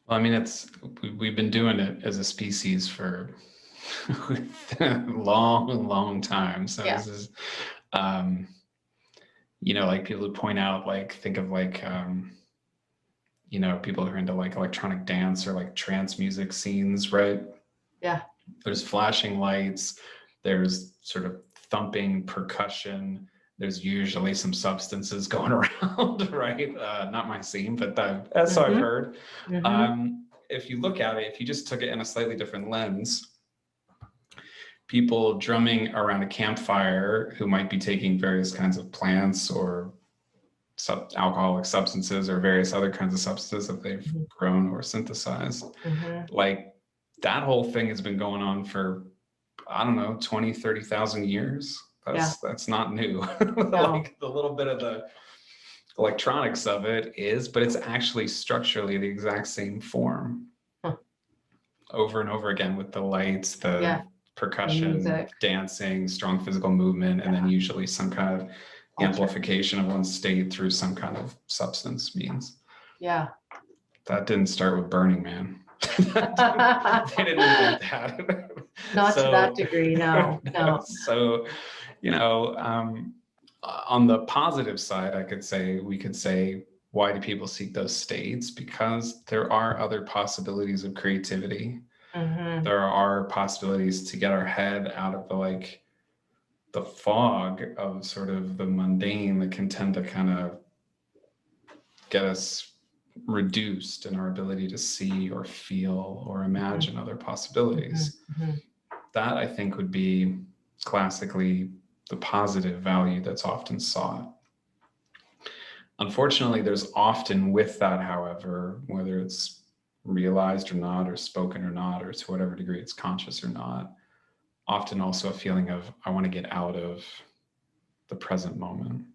Well, I mean, we've been doing it as a species for a long, long time. So Yeah. this is, um, like people who point out, like, think of like, people who are into like electronic dance or like trance music scenes, right? Yeah. There's flashing lights, there's sort of thumping percussion, there's usually some substances going around, right? Not my scene, but that's what I've Mm-hmm. heard. Mm-hmm. If you look at it, if you just took it in a slightly different lens, people drumming around a campfire who might be taking various kinds of plants or alcoholic substances or various other kinds of substances that they've grown or synthesized. Mm-hmm. Like that whole thing has been going on for, I don't know, 20, 30,000 years. Yeah. That's not new. No. Like the little bit of the electronics of it is, but it's actually structurally the exact same form Huh. over and over again with the lights, the Yeah. percussion, Music. dancing, strong physical movement, and then usually some kind of amplification of one's state through some kind of substance means. Yeah. That didn't start with Burning Man. They didn't invent that. Not to that degree, no. So, on the positive side, we could say, why do people seek those states? Because there are other possibilities of creativity. Mm-hmm. There are possibilities to get our head out of the fog of sort of the mundane that can tend to kind of get us reduced in our ability to see or feel or imagine other possibilities. Mm-hmm. That, I think, would be classically the positive value that's often sought. Unfortunately, there's often with that, however, whether it's realized or not, or spoken or not, or to whatever degree it's conscious or not, often also a feeling of, I want to get out of the present moment.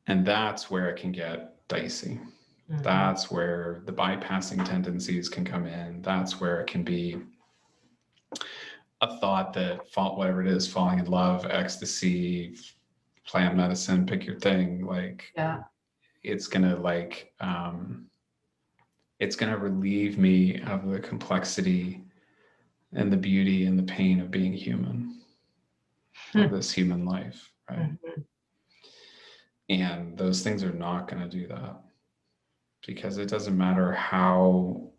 And that's where it can get dicey. Mm-hmm. That's where the bypassing tendencies can come in. That's where it can be a thought that, whatever it is, falling in love, ecstasy, plant medicine, pick your thing, like, yeah, it's gonna relieve me of the complexity and the beauty and the pain of being human, of this human life, right? Mm-hmm. And those things are not going to do that, because it doesn't matter how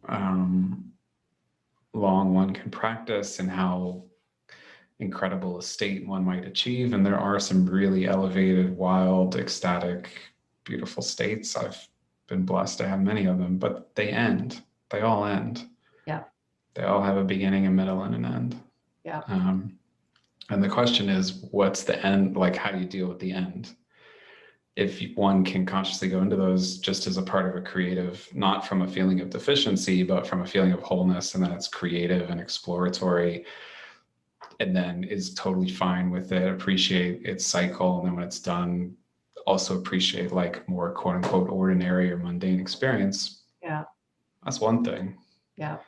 long one can practice and how incredible a state one might achieve. And there are some really elevated, wild, ecstatic, beautiful states. I've been blessed to have many of them, but they end. They all end. Yeah. They all have a beginning, a middle, and an end. Yeah. And the question is, what's the end? Like, how do you deal with the end? If one can consciously go into those just as a part of a creative, not from a feeling of deficiency, but from a feeling of wholeness, and then it's creative and exploratory, and then is totally fine with it, appreciate its cycle, and then when it's done, also appreciate like more quote unquote ordinary or mundane experience. Yeah. That's one thing. Yeah.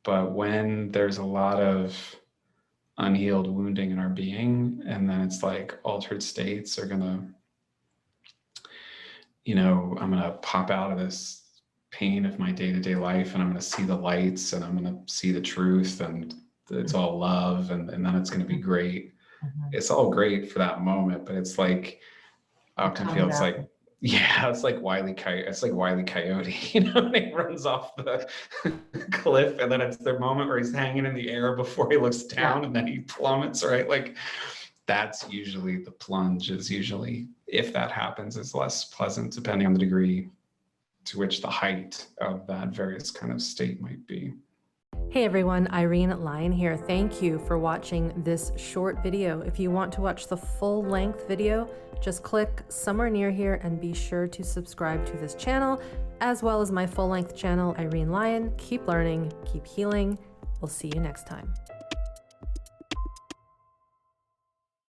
But when there's a lot of unhealed wounding in our being, and then it's like altered states are gonna, I'm gonna pop out of this pain of my day-to-day life, and I'm gonna see the lights, and I'm gonna see the truth, and it's all love, and then it's gonna be great. Mm-hmm. It's all great for that moment, but it's like, I often feel it's like, yeah, it's like Wile E. Coyote. It's like Wile E. Coyote, when he runs off the cliff, and then it's the moment where he's hanging in the air before he looks down, and then he plummets, right? Like, that's usually the plunge. Is usually, if that happens, is less pleasant, depending on the degree to which the height of that various kind of state might be. Hey everyone, Irene Lyon here. Thank you for watching this short video. If you want to watch the full length video, just click somewhere near here and be sure to subscribe to this channel, as well as my full length channel, Irene Lyon. Keep learning, keep healing. We'll see you next time.